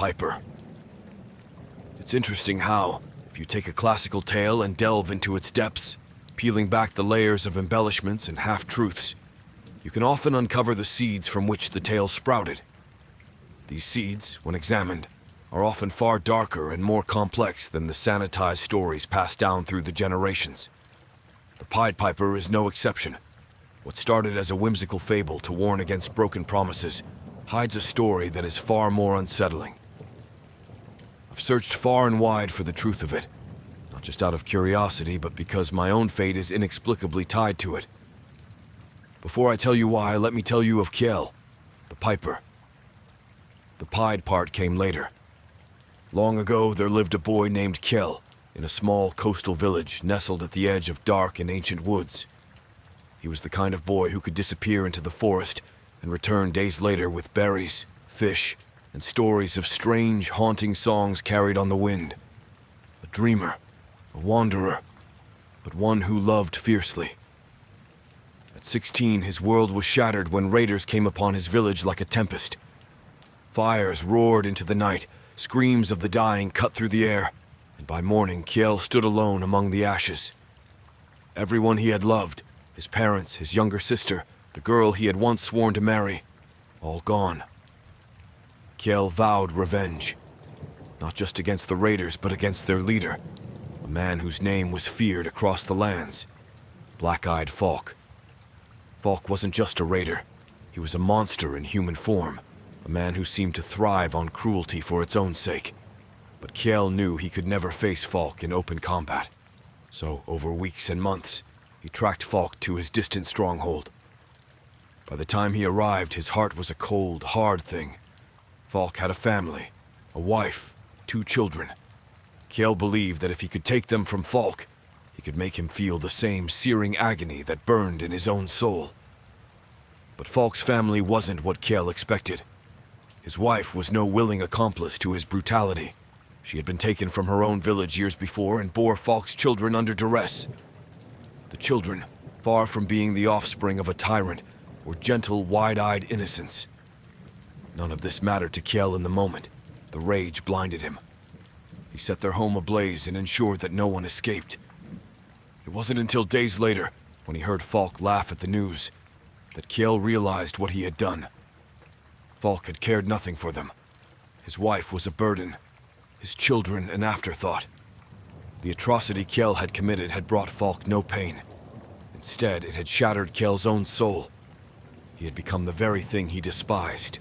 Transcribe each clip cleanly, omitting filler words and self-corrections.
Piper. It's interesting how, if you take a classical tale and delve into its depths, peeling back the layers of embellishments and half-truths, you can often uncover the seeds from which the tale sprouted. These seeds, when examined, are often far darker and more complex than the sanitized stories passed down through the generations. The Pied Piper is no exception. What started as a whimsical fable to warn against broken promises hides a story that is far more unsettling. I've searched far and wide for the truth of it, not just out of curiosity, but because my own fate is inexplicably tied to it. Before I tell you why, let me tell you of Kjell, the Piper. The Pied part came later. Long ago, there lived a boy named Kjell in a small coastal village nestled at the edge of dark and ancient woods. He was the kind of boy who could disappear into the forest and return days later with berries, fish, and stories of strange, haunting songs carried on the wind. A dreamer, a wanderer, but one who loved fiercely. At 16, his world was shattered when raiders came upon his village like a tempest. Fires roared into the night, screams of the dying cut through the air, and by morning Kjell stood alone among the ashes. Everyone he had loved, his parents, his younger sister, the girl he had once sworn to marry, all gone. Kjell vowed revenge, not just against the raiders, but against their leader, a man whose name was feared across the lands, Black-Eyed Falk. Falk wasn't just a raider, he was a monster in human form, a man who seemed to thrive on cruelty for its own sake. But Kjell knew he could never face Falk in open combat, so over weeks and months, he tracked Falk to his distant stronghold. By the time he arrived, his heart was a cold, hard thing. Falk had a family, a wife, 2 children. Kjell believed that if he could take them from Falk, he could make him feel the same searing agony that burned in his own soul. But Falk's family wasn't what Kjell expected. His wife was no willing accomplice to his brutality. She had been taken from her own village years before and bore Falk's children under duress. The children, far from being the offspring of a tyrant, were gentle, wide-eyed innocents. None of this mattered to Kjell in the moment. The rage blinded him. He set their home ablaze and ensured that no one escaped. It wasn't until days later, when he heard Falk laugh at the news, that Kjell realized what he had done. Falk had cared nothing for them. His wife was a burden, his children an afterthought. The atrocity Kjell had committed had brought Falk no pain. Instead, it had shattered Kjell's own soul. He had become the very thing he despised.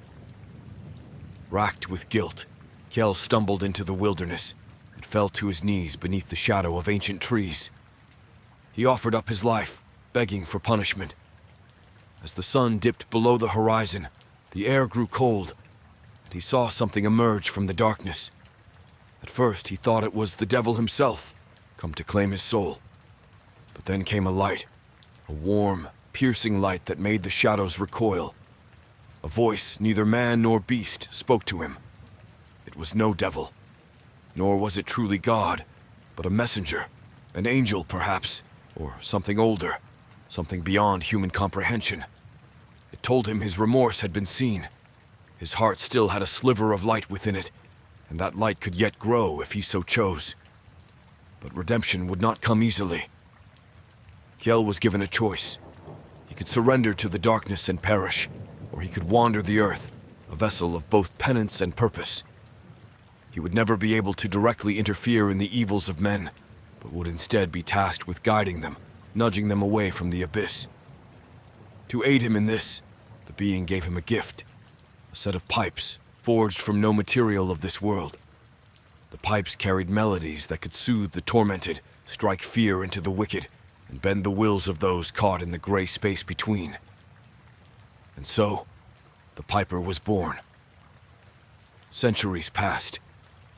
Racked with guilt, Kjell stumbled into the wilderness and fell to his knees beneath the shadow of ancient trees. He offered up his life, begging for punishment. As the sun dipped below the horizon, the air grew cold, and he saw something emerge from the darkness. At first, he thought it was the devil himself, come to claim his soul. But then came a light, a warm, piercing light that made the shadows recoil. A voice, neither man nor beast, spoke to him. It was no devil, nor was it truly God, but a messenger, an angel perhaps, or something older, something beyond human comprehension. It told him his remorse had been seen. His heart still had a sliver of light within it, and that light could yet grow if he so chose. But redemption would not come easily. Kjell was given a choice. He could surrender to the darkness and perish, or he could wander the earth, a vessel of both penance and purpose. He would never be able to directly interfere in the evils of men, but would instead be tasked with guiding them, nudging them away from the abyss. To aid him in this, the being gave him a gift, a set of pipes forged from no material of this world. The pipes carried melodies that could soothe the tormented, strike fear into the wicked, and bend the wills of those caught in the gray space between. And so, the Piper was born. Centuries passed.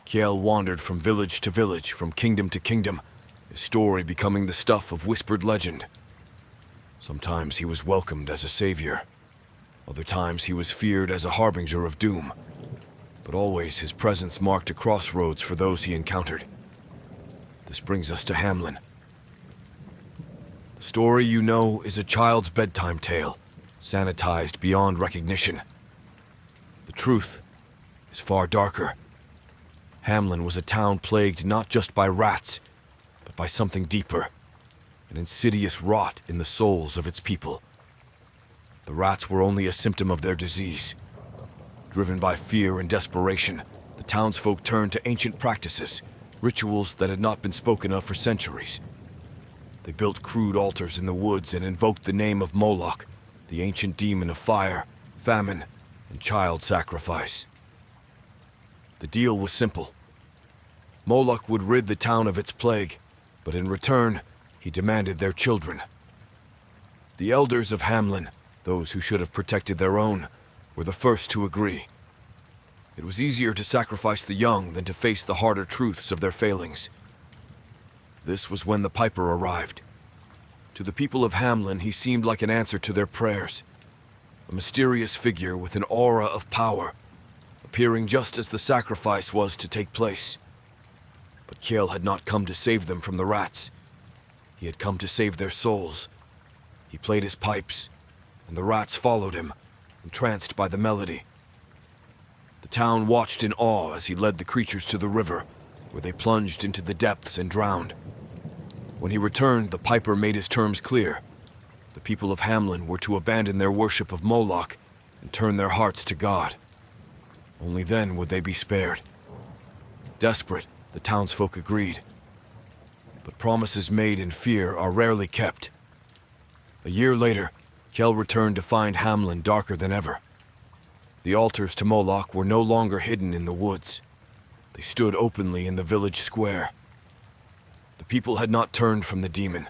Kjell wandered from village to village, from kingdom to kingdom, his story becoming the stuff of whispered legend. Sometimes he was welcomed as a savior. Other times he was feared as a harbinger of doom. But always his presence marked a crossroads for those he encountered. This brings us to Hamlin. The story you know is a child's bedtime tale, sanitized beyond recognition. The truth is far darker Hamlin was a town plagued not just by rats, but by something deeper, an insidious rot in the souls of its people. The rats were only a symptom of their disease. Driven by fear and desperation, the townsfolk turned to ancient practices, rituals that had not been spoken of for centuries. They built crude altars in the woods and invoked the name of Moloch, the ancient demon of fire, famine, and child sacrifice. The deal was simple. Moloch would rid the town of its plague, but in return, he demanded their children. The elders of Hamlin, those who should have protected their own, were the first to agree. It was easier to sacrifice the young than to face the harder truths of their failings. This was when the Piper arrived. To the people of Hamlin, he seemed like an answer to their prayers. A mysterious figure with an aura of power, appearing just as the sacrifice was to take place. But Kjell had not come to save them from the rats. He had come to save their souls. He played his pipes, and the rats followed him, entranced by the melody. The town watched in awe as he led the creatures to the river, where they plunged into the depths and drowned. When he returned, the Piper made his terms clear. The people of Hamlin were to abandon their worship of Moloch and turn their hearts to God. Only then would they be spared. Desperate, the townsfolk agreed. But promises made in fear are rarely kept. A year later, Kjell returned to find Hamlin darker than ever. The altars to Moloch were no longer hidden in the woods. They stood openly in the village square. The people had not turned from the demon.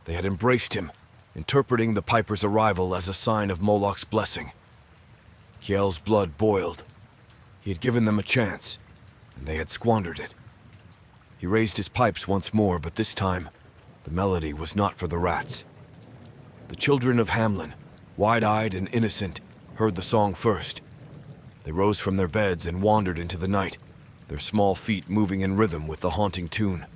They had embraced him, interpreting the Piper's arrival as a sign of Moloch's blessing. Kjell's blood boiled. He had given them a chance, and they had squandered it. He raised his pipes once more, but this time, the melody was not for the rats. The children of Hamlin, wide-eyed and innocent, heard the song first. They rose from their beds and wandered into the night, their small feet moving in rhythm with the haunting tune.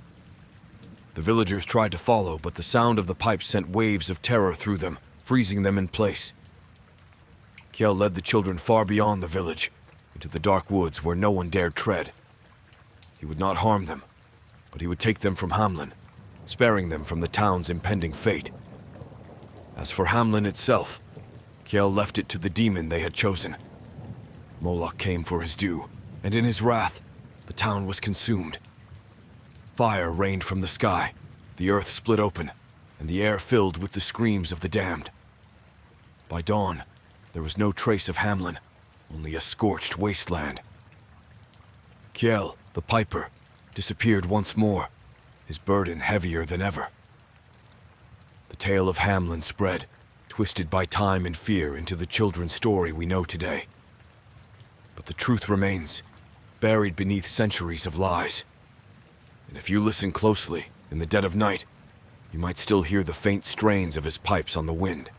The villagers tried to follow, but the sound of the pipes sent waves of terror through them, freezing them in place. Kjell led the children far beyond the village, into the dark woods where no one dared tread. He would not harm them, but he would take them from Hamlin, sparing them from the town's impending fate. As for Hamlin itself, Kjell left it to the demon they had chosen. Moloch came for his due, and in his wrath, the town was consumed. Fire rained from the sky, the earth split open, and the air filled with the screams of the damned. By dawn, there was no trace of Hamlin, only a scorched wasteland. Kjell, the Piper, disappeared once more, his burden heavier than ever. The tale of Hamlin spread, twisted by time and fear into the children's story we know today. But the truth remains, buried beneath centuries of lies. And if you listen closely, in the dead of night, you might still hear the faint strains of his pipes on the wind.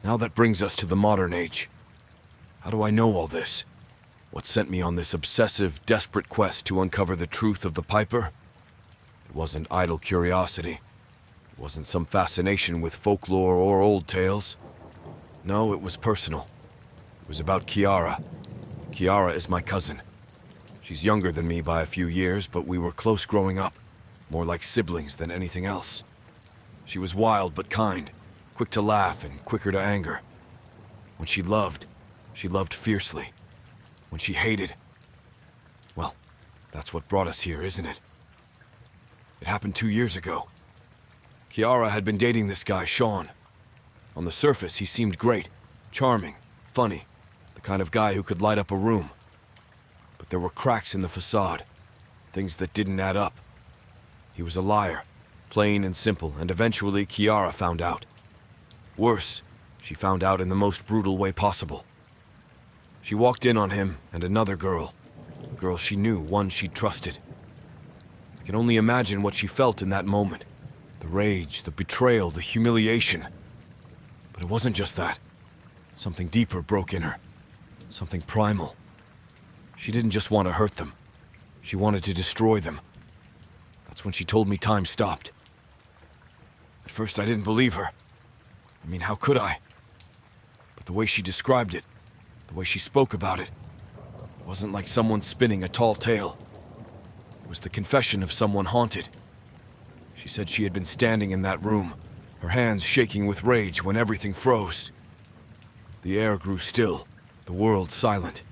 Now that brings us to the modern age. How do I know all this? What sent me on this obsessive, desperate quest to uncover the truth of the Piper? It wasn't idle curiosity. It wasn't some fascination with folklore or old tales. No, it was personal. It was about Kiara. Kiara is my cousin. She's younger than me by a few years, but we were close growing up, more like siblings than anything else. She was wild but kind, quick to laugh and quicker to anger. When she loved fiercely. When she hated, well, that's what brought us here, isn't it? It happened 2 years ago. Kiara had been dating this guy, Sean. On the surface, he seemed great, charming, funny, the kind of guy who could light up a room. But there were cracks in the facade, things that didn't add up. He was a liar, plain and simple, and eventually Kiara found out. Worse, she found out in the most brutal way possible. She walked in on him and another girl, a girl she knew, one she'd trusted. I can only imagine what she felt in that moment. The rage, the betrayal, the humiliation. But it wasn't just that. Something deeper broke in her. Something primal. She didn't just want to hurt them. She wanted to destroy them. That's when she told me time stopped. At first I didn't believe her. I mean, how could I? But the way she described it, the way she spoke about it, wasn't like someone spinning a tall tale. It was the confession of someone haunted. She said she had been standing in that room, her hands shaking with rage when everything froze. The air grew still, the world silent.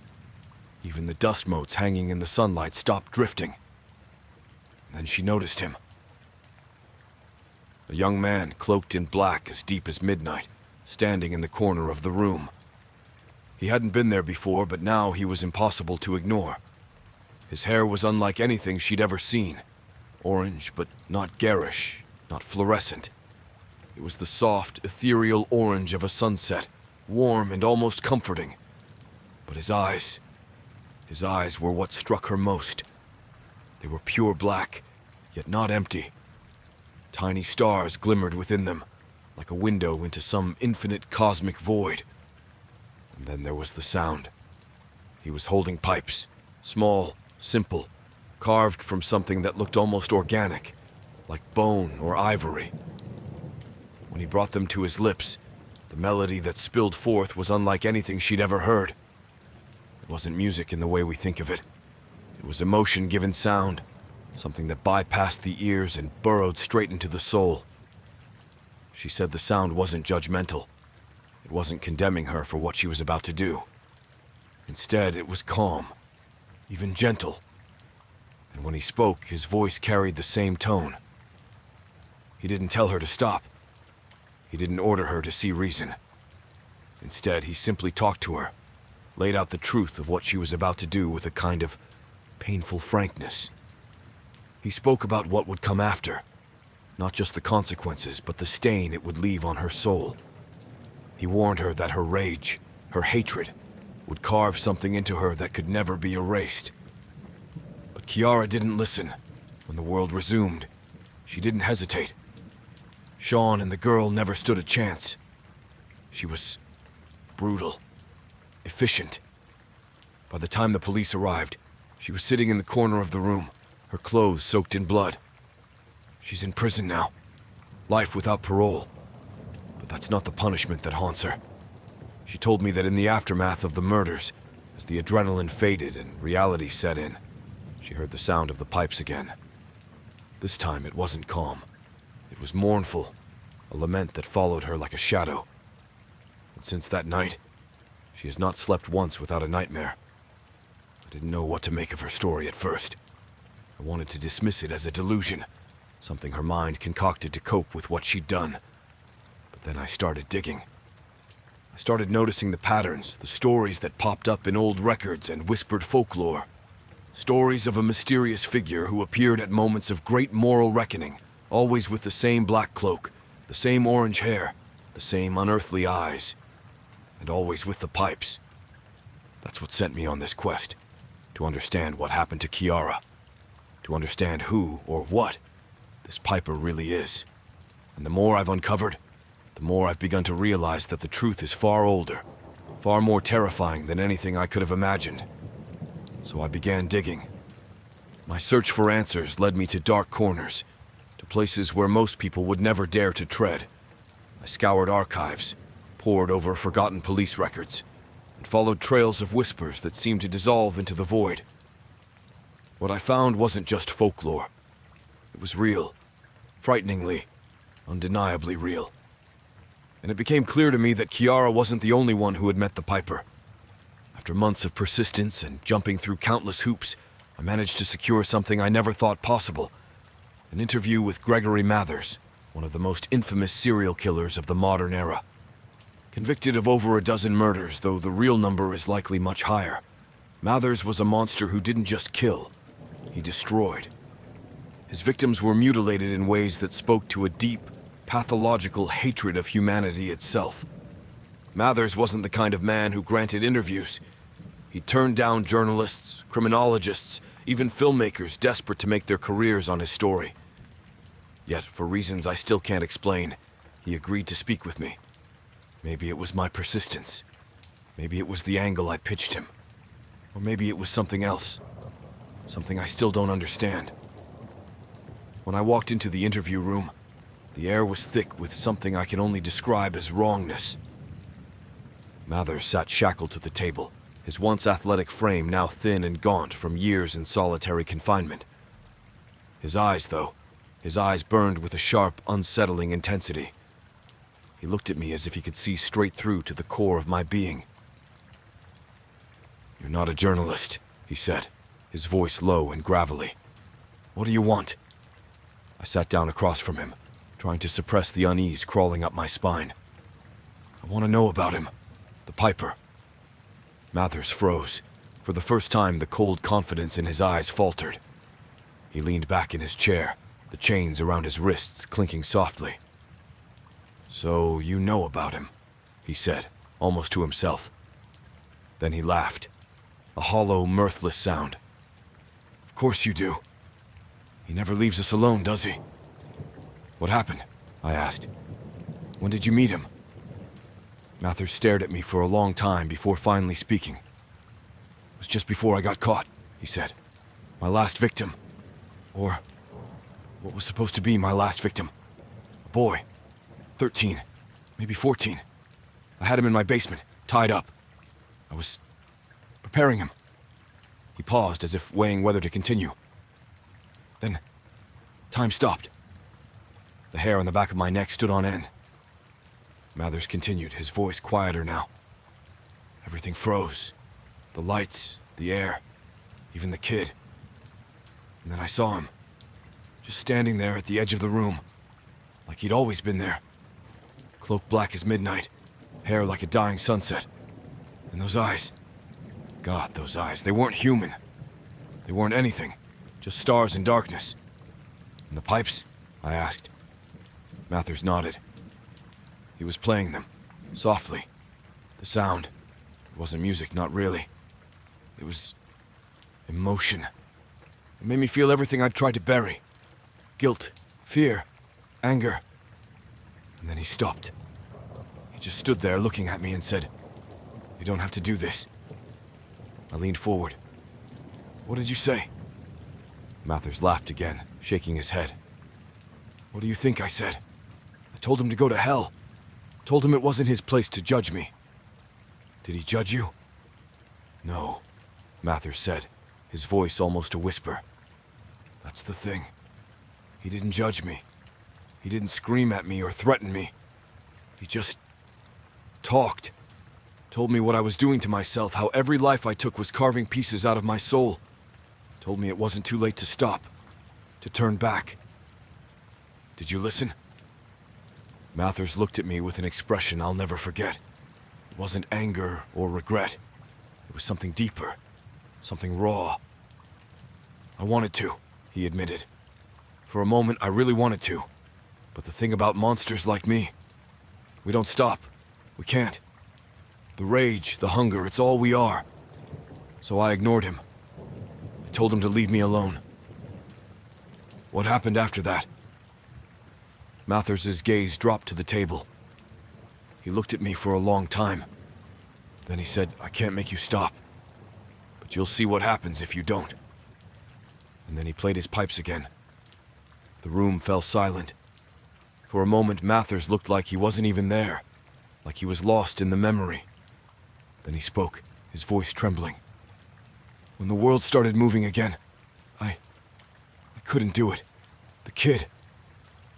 Even the dust motes hanging in the sunlight stopped drifting. Then she noticed him. A young man cloaked in black as deep as midnight, standing in the corner of the room. He hadn't been there before, but now he was impossible to ignore. His hair was unlike anything she'd ever seen. Orange, but not garish, not fluorescent. It was the soft, ethereal orange of a sunset, warm and almost comforting. But his eyes were what struck her most. They were pure black, yet not empty. Tiny stars glimmered within them, like a window into some infinite cosmic void. And then there was the sound. He was holding pipes, small, simple, carved from something that looked almost organic, like bone or ivory. When he brought them to his lips, the melody that spilled forth was unlike anything she'd ever heard. It wasn't music in the way we think of it. It was emotion given sound, something that bypassed the ears and burrowed straight into the soul. She said the sound wasn't judgmental. It wasn't condemning her for what she was about to do. Instead, it was calm, even gentle. And when he spoke, his voice carried the same tone. He didn't tell her to stop. He didn't order her to see reason. Instead, he simply talked to her, laid out the truth of what she was about to do with a kind of painful frankness. He spoke about what would come after, not just the consequences, but the stain it would leave on her soul. He warned her that her rage, her hatred, would carve something into her that could never be erased. But Kiara didn't listen. When the world resumed, she didn't hesitate. Sean and the girl never stood a chance. She was brutal, efficient. By the time the police arrived, she was sitting in the corner of the room, her clothes soaked in blood. She's in prison now, life without parole. But that's not the punishment that haunts her. She told me that in the aftermath of the murders, as the adrenaline faded and reality set in, she heard the sound of the pipes again. This time it wasn't calm. It was mournful, a lament that followed her like a shadow. And since that night, she has not slept once without a nightmare. I didn't know what to make of her story at first. I wanted to dismiss it as a delusion, something her mind concocted to cope with what she'd done. But then I started digging. I started noticing the patterns, the stories that popped up in old records and whispered folklore. Stories of a mysterious figure who appeared at moments of great moral reckoning, always with the same black cloak, the same orange hair, the same unearthly eyes, and always with the pipes. That's what sent me on this quest, to understand what happened to Kiara, to understand who or what this Piper really is. And the more I've uncovered, the more I've begun to realize that the truth is far older, far more terrifying than anything I could have imagined. So I began digging. My search for answers led me to dark corners, to places where most people would never dare to tread. I scoured archives, pored over forgotten police records, and followed trails of whispers that seemed to dissolve into the void. What I found wasn't just folklore. It was real, frighteningly, undeniably real. And it became clear to me that Kiara wasn't the only one who had met the Piper. After months of persistence and jumping through countless hoops, I managed to secure something I never thought possible. An interview with Gregory Mathers, one of the most infamous serial killers of the modern era. Convicted of over a dozen murders, though the real number is likely much higher, Mathers was a monster who didn't just kill, he destroyed. His victims were mutilated in ways that spoke to a deep, pathological hatred of humanity itself. Mathers wasn't the kind of man who granted interviews. He turned down journalists, criminologists, even filmmakers desperate to make their careers on his story. Yet, for reasons I still can't explain, he agreed to speak with me. Maybe it was my persistence. Maybe it was the angle I pitched him. Or maybe it was something else. Something I still don't understand. When I walked into the interview room, the air was thick with something I can only describe as wrongness. Mathers sat shackled to the table, his once athletic frame now thin and gaunt from years in solitary confinement. His eyes, though. His eyes burned with a sharp, unsettling intensity. He looked at me as if he could see straight through to the core of my being. "You're not a journalist," he said, his voice low and gravelly. "What do you want?" I sat down across from him, trying to suppress the unease crawling up my spine. "I want to know about him. The Piper." Mathers froze. For the first time, the cold confidence in his eyes faltered. He leaned back in his chair, the chains around his wrists clinking softly. "So you know about him," he said, almost to himself. Then he laughed, a hollow, mirthless sound. "Of course you do. He never leaves us alone, does he?" "What happened?" I asked. "When did you meet him?" Mathers stared at me for a long time before finally speaking. "It was just before I got caught," he said. "My last victim. Or what was supposed to be my last victim. A boy. 13, maybe 14. I had him in my basement, tied up. I was preparing him." He paused as if weighing whether to continue. Then, time stopped. The hair on the back of my neck stood on end. Mathers continued, his voice quieter now. "Everything froze. The lights, the air, even the kid. And then I saw him, just standing there at the edge of the room, like he'd always been there. Cloak black as midnight, hair like a dying sunset. And those eyes. God, those eyes, they weren't human. They weren't anything, just stars and darkness." "And the pipes?" I asked. Mathers nodded. He was playing them, softly. The sound. It wasn't music, not really. It was emotion. It made me feel everything I'd tried to bury. Guilt, fear, anger. And then he stopped. He just stood there looking at me and said, "You don't have to do this." I leaned forward. "What did you say?" Mathers laughed again, shaking his head. "What do you think I said? I told him to go to hell. Told him it wasn't his place to judge me." "Did he judge you?" "No," Mathers said, his voice almost a whisper. "That's the thing. He didn't judge me. He didn't scream at me or threaten me. He just talked. Told me what I was doing to myself, how every life I took was carving pieces out of my soul. Told me it wasn't too late to stop, to turn back. Did you listen?" Mathers looked at me with an expression I'll never forget. It wasn't anger or regret. It was something deeper, something raw. "I wanted to," he admitted. "For a moment, I really wanted to. But the thing about monsters like me, we don't stop. We can't. The rage, the hunger, it's all we are. So I ignored him. I told him to leave me alone." "What happened after that?" Mathers' gaze dropped to the table. He looked at me for a long time. Then he said, "I can't make you stop. But you'll see what happens if you don't." And then he played his pipes again. The room fell silent. For a moment, Mathers looked like he wasn't even there, like he was lost in the memory. Then he spoke, his voice trembling. "When the world started moving again, I couldn't do it. The kid.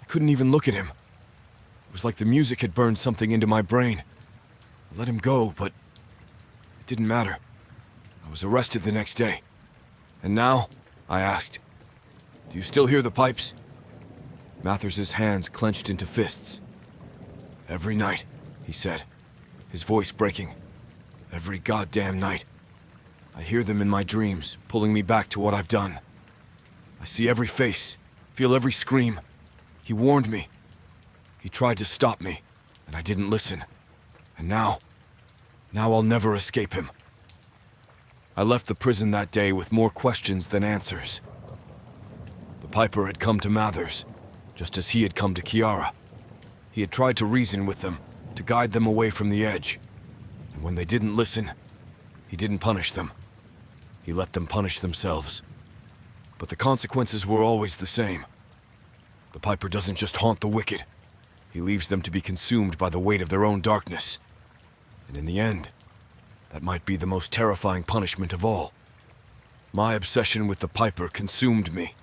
I couldn't even look at him. It was like the music had burned something into my brain. I let him go, but it didn't matter. I was arrested the next day. And now?" I asked. "Do you still hear the pipes?" Mathers' hands clenched into fists. "Every night," he said, his voice breaking. "Every goddamn night. I hear them in my dreams, pulling me back to what I've done. I see every face, feel every scream. He warned me. He tried to stop me, and I didn't listen. And now I'll never escape him." I left the prison that day with more questions than answers. The Piper had come to Mathers, just as he had come to Kiara. He had tried to reason with them, to guide them away from the edge. And when they didn't listen, he didn't punish them. He let them punish themselves. But the consequences were always the same. The Piper doesn't just haunt the wicked. He leaves them to be consumed by the weight of their own darkness. And in the end, that might be the most terrifying punishment of all. My obsession with the Piper consumed me.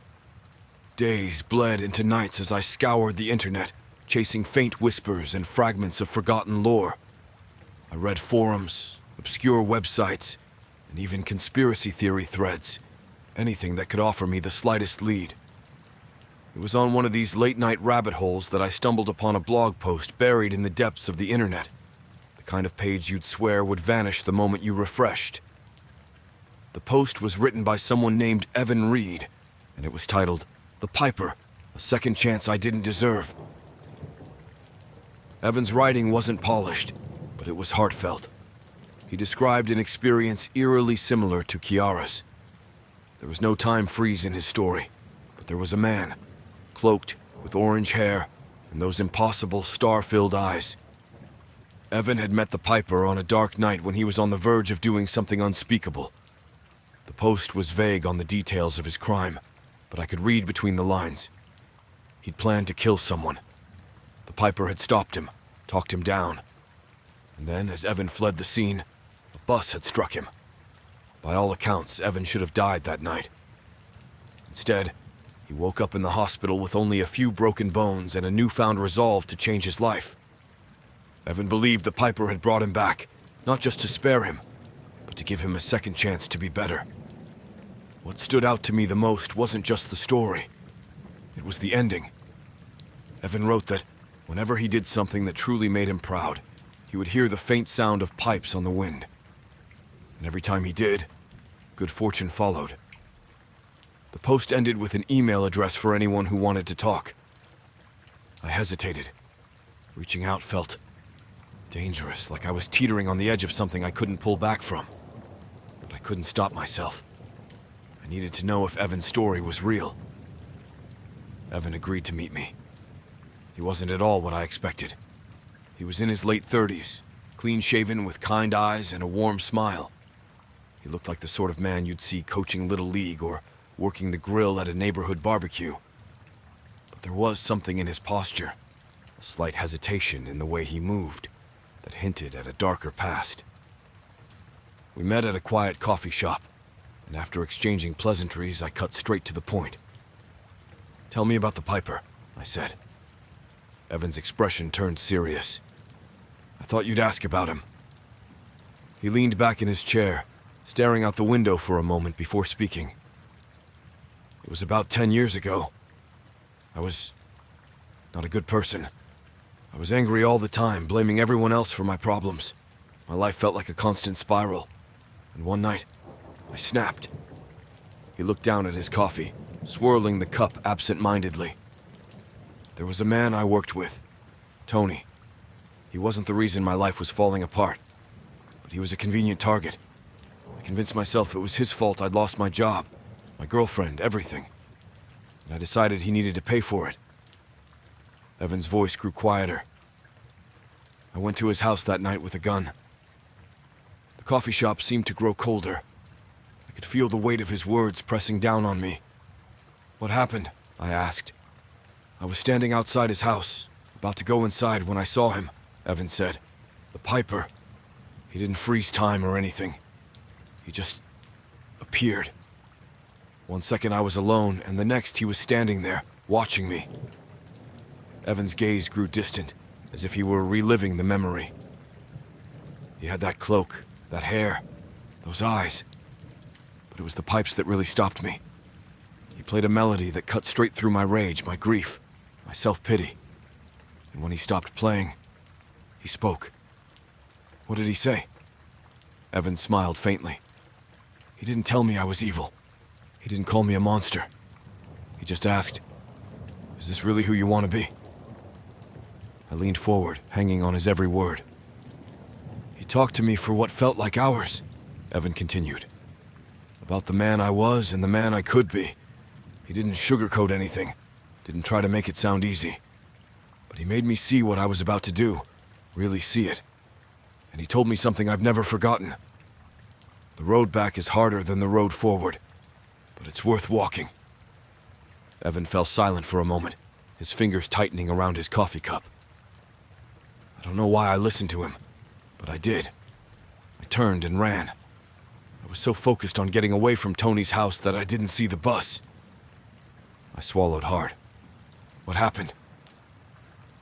Days bled into nights as I scoured the internet, chasing faint whispers and fragments of forgotten lore. I read forums, obscure websites, and even conspiracy theory threads, anything that could offer me the slightest lead. It was on one of these late-night rabbit holes that I stumbled upon a blog post buried in the depths of the internet, the kind of page you'd swear would vanish the moment you refreshed. The post was written by someone named Evan Reed, and it was titled, "The Piper, a Second Chance I Didn't Deserve." Evan's writing wasn't polished, but it was heartfelt. He described an experience eerily similar to Kiara's. There was no time freeze in his story, but there was a man, cloaked with orange hair and those impossible star-filled eyes. Evan had met the Piper on a dark night when he was on the verge of doing something unspeakable. The post was vague on the details of his crime, but I could read between the lines. He'd planned to kill someone. The Piper had stopped him, talked him down. And then, as Evan fled the scene, a bus had struck him. By all accounts, Evan should have died that night. Instead, he woke up in the hospital with only a few broken bones and a newfound resolve to change his life. Evan believed the Piper had brought him back, not just to spare him, but to give him a second chance to be better. What stood out to me the most wasn't just the story. It was the ending. Evan wrote that whenever he did something that truly made him proud, he would hear the faint sound of pipes on the wind. And every time he did, good fortune followed. The post ended with an email address for anyone who wanted to talk. I hesitated. Reaching out felt dangerous, like I was teetering on the edge of something I couldn't pull back from. But I couldn't stop myself. I needed to know if Evan's story was real. Evan agreed to meet me. He wasn't at all what I expected. He was in his late 30s, clean-shaven with kind eyes and a warm smile. He looked like the sort of man you'd see coaching Little League or working the grill at a neighborhood barbecue. But there was something in his posture, a slight hesitation in the way he moved, that hinted at a darker past. We met at a quiet coffee shop, and after exchanging pleasantries, I cut straight to the point. "Tell me about the Piper," I said. Evan's expression turned serious. "I thought you'd ask about him." He leaned back in his chair, staring out the window for a moment before speaking. "It was about 10 years ago. I was not a good person. I was angry all the time, blaming everyone else for my problems. My life felt like a constant spiral. And one night, I snapped." He looked down at his coffee, swirling the cup absent-mindedly. "There was a man I worked with, Tony. He wasn't the reason my life was falling apart, but he was a convenient target. I convinced myself it was his fault I'd lost my job, my girlfriend, everything. And I decided he needed to pay for it." Evan's voice grew quieter. "I went to his house that night with a gun. The coffee shop seemed to grow colder. I could feel the weight of his words pressing down on me. "What happened?" I asked. "I was standing outside his house, about to go inside when I saw him," Evan said. "The Piper. He didn't freeze time or anything. He just appeared. One second I was alone, and the next he was standing there, watching me." Evan's gaze grew distant, as if he were reliving the memory. "He had that cloak, that hair, those eyes. But it was the pipes that really stopped me. He played a melody that cut straight through my rage, my grief, my self-pity. And when he stopped playing, he spoke." "What did he say?" Evan smiled faintly. "He didn't tell me I was evil. He didn't call me a monster. He just asked, 'Is this really who you want to be?'" I leaned forward, hanging on his every word. "He talked to me for what felt like hours," Evan continued. "About the man I was and the man I could be. He didn't sugarcoat anything, didn't try to make it sound easy. But he made me see what I was about to do, really see it. And he told me something I've never forgotten. The road back is harder than the road forward, but it's worth walking." Evan fell silent for a moment, his fingers tightening around his coffee cup. I don't know why I listened to him, but I did. I turned and ran. I was so focused on getting away from Tony's house that I didn't see the bus. I swallowed hard. What happened?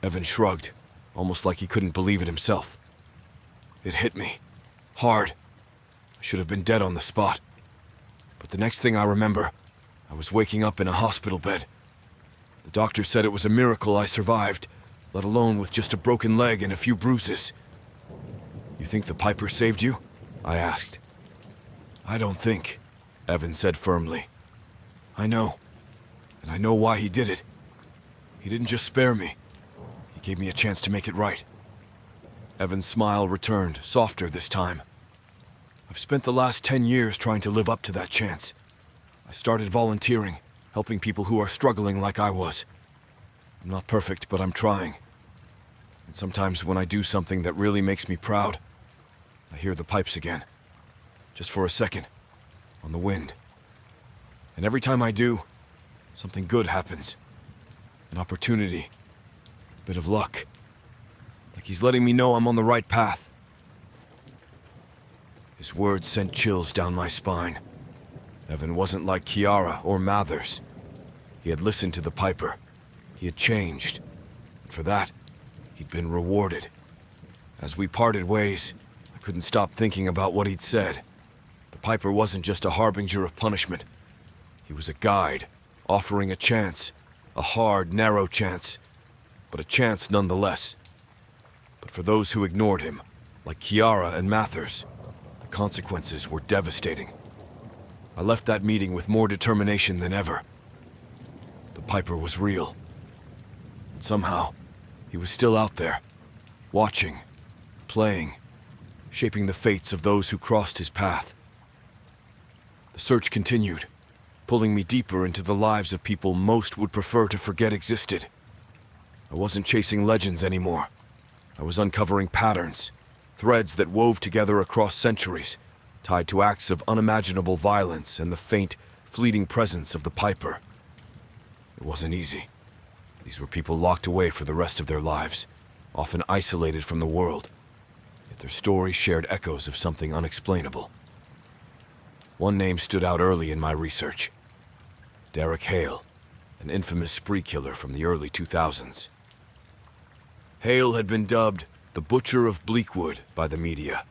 Evan shrugged, almost like he couldn't believe it himself. It hit me. Hard. I should have been dead on the spot. But the next thing I remember, I was waking up in a hospital bed. The doctor said it was a miracle I survived, let alone with just a broken leg and a few bruises. You think the Piper saved you? I asked. I don't think, Evan said firmly. I know. And I know why he did it. He didn't just spare me. He gave me a chance to make it right. Evan's smile returned, softer this time. I've spent the last 10 years trying to live up to that chance. I started volunteering, helping people who are struggling like I was. I'm not perfect, but I'm trying. And sometimes when I do something that really makes me proud, I hear the pipes again. Just for a second, on the wind. And every time I do, something good happens. An opportunity. A bit of luck. Like he's letting me know I'm on the right path. His words sent chills down my spine. Evan wasn't like Kiara or Mathers. He had listened to the Piper. He had changed. And for that, he'd been rewarded. As we parted ways, I couldn't stop thinking about what he'd said. The Piper wasn't just a harbinger of punishment. He was a guide, offering a chance. A hard, narrow chance. But a chance nonetheless. But for those who ignored him, like Kiara and Mathers, the consequences were devastating. I left that meeting with more determination than ever. The Piper was real. And somehow, he was still out there, watching, playing, shaping the fates of those who crossed his path. The search continued, pulling me deeper into the lives of people most would prefer to forget existed. I wasn't chasing legends anymore. I was uncovering patterns, threads that wove together across centuries, tied to acts of unimaginable violence and the faint, fleeting presence of the Piper. It wasn't easy. These were people locked away for the rest of their lives, often isolated from the world. Yet their stories shared echoes of something unexplainable. One name stood out early in my research. Derek Hale, an infamous spree killer from the early 2000s. Hale had been dubbed the Butcher of Bleakwood by the media,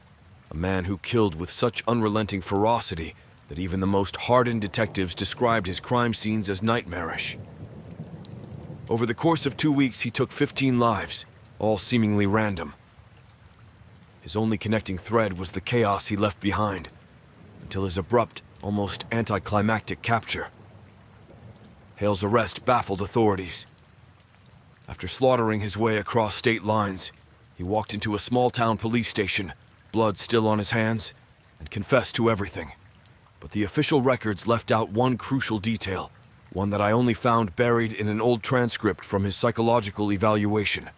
a man who killed with such unrelenting ferocity that even the most hardened detectives described his crime scenes as nightmarish. Over the course of 2 weeks, he took 15 lives, all seemingly random. His only connecting thread was the chaos he left behind, until his abrupt, almost anticlimactic capture. Hale's arrest baffled authorities. After slaughtering his way across state lines, he walked into a small-town police station, blood still on his hands, and confessed to everything. But the official records left out one crucial detail, one that I only found buried in an old transcript from his psychological evaluation.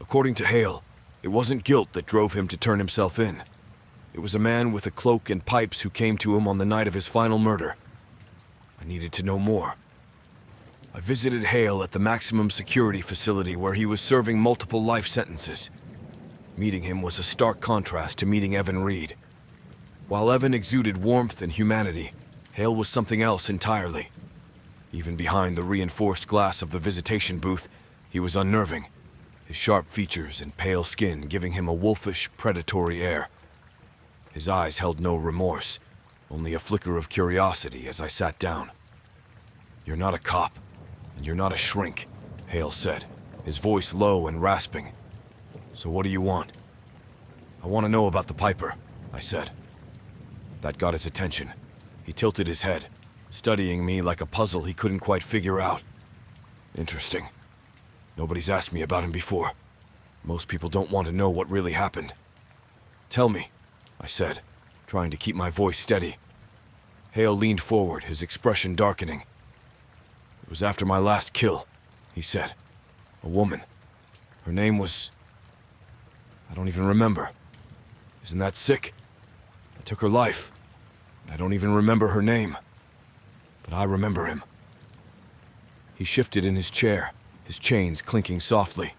According to Hale, it wasn't guilt that drove him to turn himself in. It was a man with a cloak and pipes who came to him on the night of his final murder. I needed to know more. I visited Hale at the maximum security facility where he was serving multiple life sentences. Meeting him was a stark contrast to meeting Evan Reed. While Evan exuded warmth and humanity, Hale was something else entirely. Even behind the reinforced glass of the visitation booth, he was unnerving, his sharp features and pale skin giving him a wolfish, predatory air. His eyes held no remorse, only a flicker of curiosity as I sat down. "You're not a cop, and you're not a shrink," Hale said, his voice low and rasping. "So what do you want?" "I want to know about the Piper," I said. That got his attention. He tilted his head, studying me like a puzzle he couldn't quite figure out. "Interesting. Nobody's asked me about him before. Most people don't want to know what really happened." "Tell me," I said, trying to keep my voice steady. Hale leaned forward, his expression darkening. "It was after my last kill," he said. "A woman. Her name was... I don't even remember. Isn't that sick? I took her life. I don't even remember her name. But I remember him." He shifted in his chair, his chains clinking softly.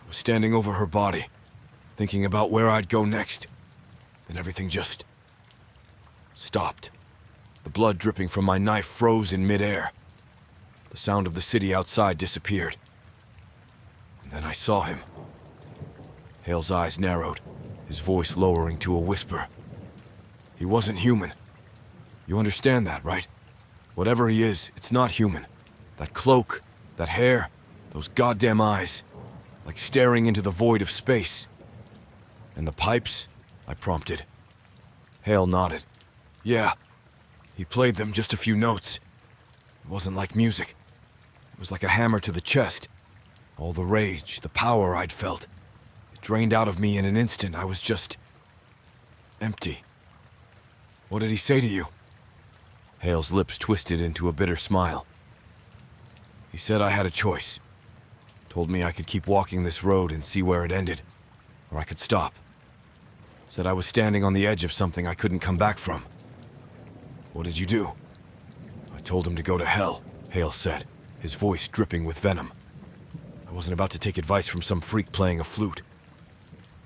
I was standing over her body, thinking about where I'd go next. Then everything just stopped. The blood dripping from my knife froze in midair. The sound of the city outside disappeared. And then I saw him. Hale's eyes narrowed, his voice lowering to a whisper. He wasn't human. You understand that, right? Whatever he is, it's not human. That cloak, that hair, those goddamn eyes, like staring into the void of space. And the pipes? I prompted. Hale nodded. Yeah. He played them, just a few notes. It wasn't like music. It was like a hammer to the chest. All the rage, the power I'd felt. It drained out of me in an instant. I was just empty. What did he say to you? Hale's lips twisted into a bitter smile. He said I had a choice. Told me I could keep walking this road and see where it ended, or I could stop. Said I was standing on the edge of something I couldn't come back from. What did you do? I told him to go to hell, Hale said, his voice dripping with venom. I wasn't about to take advice from some freak playing a flute.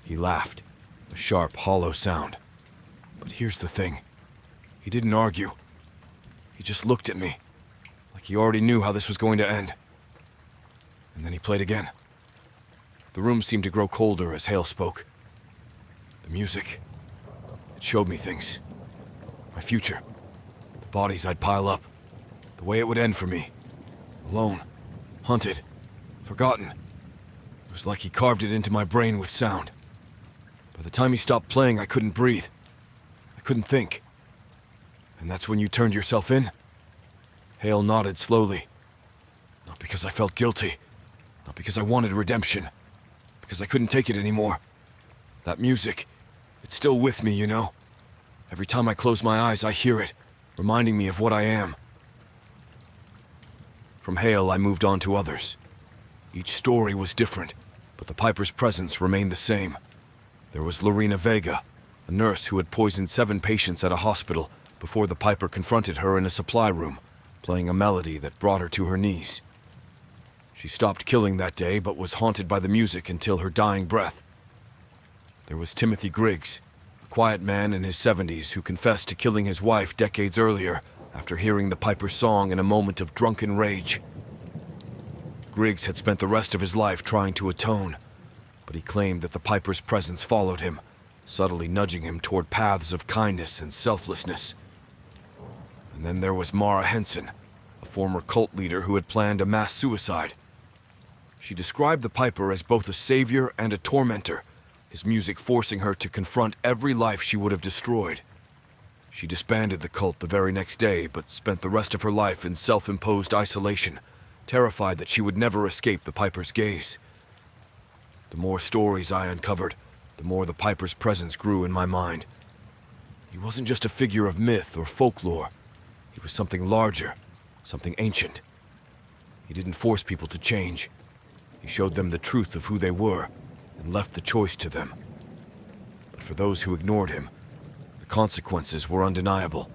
He laughed, a sharp, hollow sound. But here's the thing. He didn't argue. He just looked at me, like he already knew how this was going to end. And then he played again. The room seemed to grow colder as Hale spoke. The music, it showed me things. My future. The bodies I'd pile up. The way it would end for me. Alone. Hunted. Forgotten. It was like he carved it into my brain with sound. By the time he stopped playing, I couldn't breathe. I couldn't think. And that's when you turned yourself in? Hale nodded slowly. Not because I felt guilty. Not because I wanted redemption. Because I couldn't take it anymore. That music, it's still with me, you know? Every time I close my eyes, I hear it, reminding me of what I am. From Hale, I moved on to others. Each story was different, but the Piper's presence remained the same. There was Lorena Vega, a nurse who had poisoned 7 patients at a hospital before the Piper confronted her in a supply room, playing a melody that brought her to her knees. She stopped killing that day, but was haunted by the music until her dying breath. There was Timothy Griggs, a quiet man in his 70s who confessed to killing his wife decades earlier after hearing the Piper's song in a moment of drunken rage. Griggs had spent the rest of his life trying to atone, but he claimed that the Piper's presence followed him, subtly nudging him toward paths of kindness and selflessness. And then there was Mara Henson, a former cult leader who had planned a mass suicide. She described the Piper as both a savior and a tormentor, his music forcing her to confront every life she would have destroyed. She disbanded the cult the very next day, but spent the rest of her life in self-imposed isolation, terrified that she would never escape the Piper's gaze. The more stories I uncovered, the more the Piper's presence grew in my mind. He wasn't just a figure of myth or folklore. He was something larger, something ancient. He didn't force people to change. He showed them the truth of who they were and left the choice to them. But for those who ignored him, the consequences were undeniable.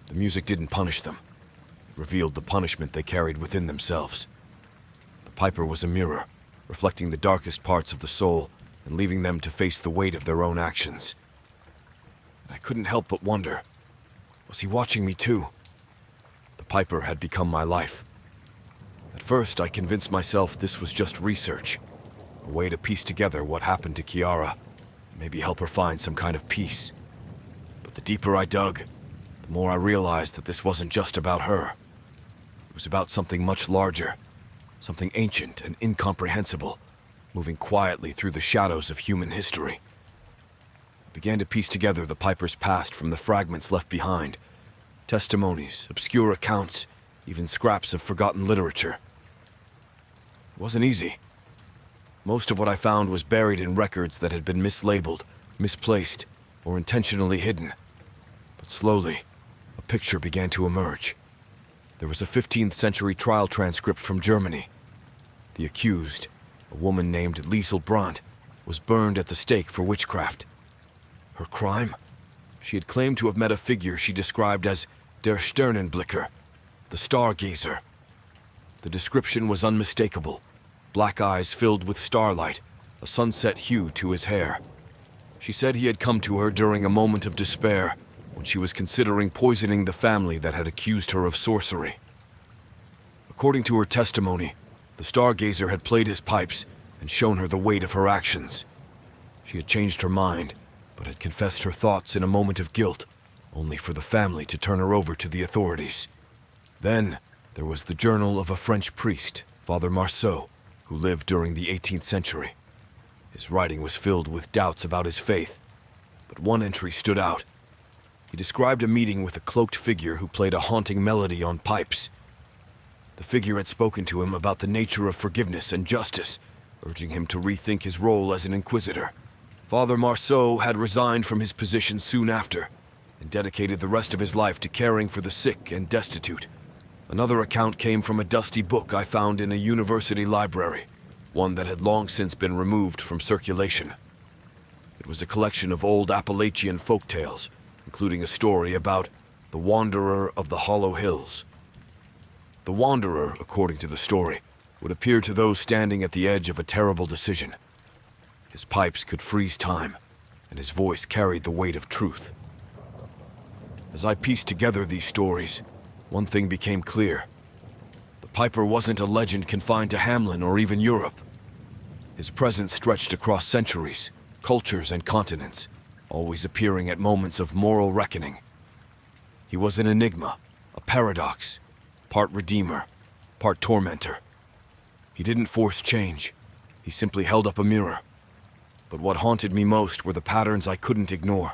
The music didn't punish them. It revealed the punishment they carried within themselves. The Piper was a mirror, reflecting the darkest parts of the soul and leaving them to face the weight of their own actions. And I couldn't help but wonder, was he watching me too? The Piper had become my life. At first, I convinced myself this was just research, a way to piece together what happened to Kiara, and maybe help her find some kind of peace. But the deeper I dug, the more I realized that this wasn't just about her. It was about something much larger, something ancient and incomprehensible, moving quietly through the shadows of human history. I began to piece together the Piper's past from the fragments left behind, testimonies, obscure accounts, even scraps of forgotten literature. It wasn't easy. Most of what I found was buried in records that had been mislabeled, misplaced, or intentionally hidden. But slowly, a picture began to emerge. There was a 15th century trial transcript from Germany. The accused, a woman named Liesel Brandt, was burned at the stake for witchcraft. Her crime? She had claimed to have met a figure she described as Der Sternenblicker, the stargazer. The description was unmistakable. Black eyes filled with starlight, a sunset hue to his hair. She said he had come to her during a moment of despair, when she was considering poisoning the family that had accused her of sorcery. According to her testimony, the stargazer had played his pipes and shown her the weight of her actions. She had changed her mind, but had confessed her thoughts in a moment of guilt, only for the family to turn her over to the authorities. Then, there was the journal of a French priest, Father Marceau, who lived during the 18th century. His writing was filled with doubts about his faith, but one entry stood out. He described a meeting with a cloaked figure who played a haunting melody on pipes. The figure had spoken to him about the nature of forgiveness and justice, urging him to rethink his role as an inquisitor. Father Marceau had resigned from his position soon after, and dedicated the rest of his life to caring for the sick and destitute. Another account came from a dusty book I found in a university library, one that had long since been removed from circulation. It was a collection of old Appalachian folk tales, including a story about the Wanderer of the Hollow Hills. The Wanderer, according to the story, would appear to those standing at the edge of a terrible decision. His pipes could freeze time, and his voice carried the weight of truth. As I pieced together these stories, one thing became clear. The Piper wasn't a legend confined to Hamlin or even Europe. His presence stretched across centuries, cultures, and continents, always appearing at moments of moral reckoning. He was an enigma, a paradox, part redeemer, part tormentor. He didn't force change. He simply held up a mirror. But what haunted me most were the patterns I couldn't ignore.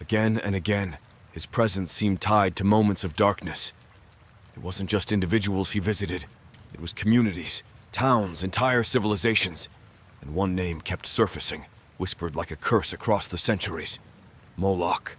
Again and again, his presence seemed tied to moments of darkness. It wasn't just individuals he visited. It was communities, towns, entire civilizations. And one name kept surfacing, whispered like a curse across the centuries: Moloch.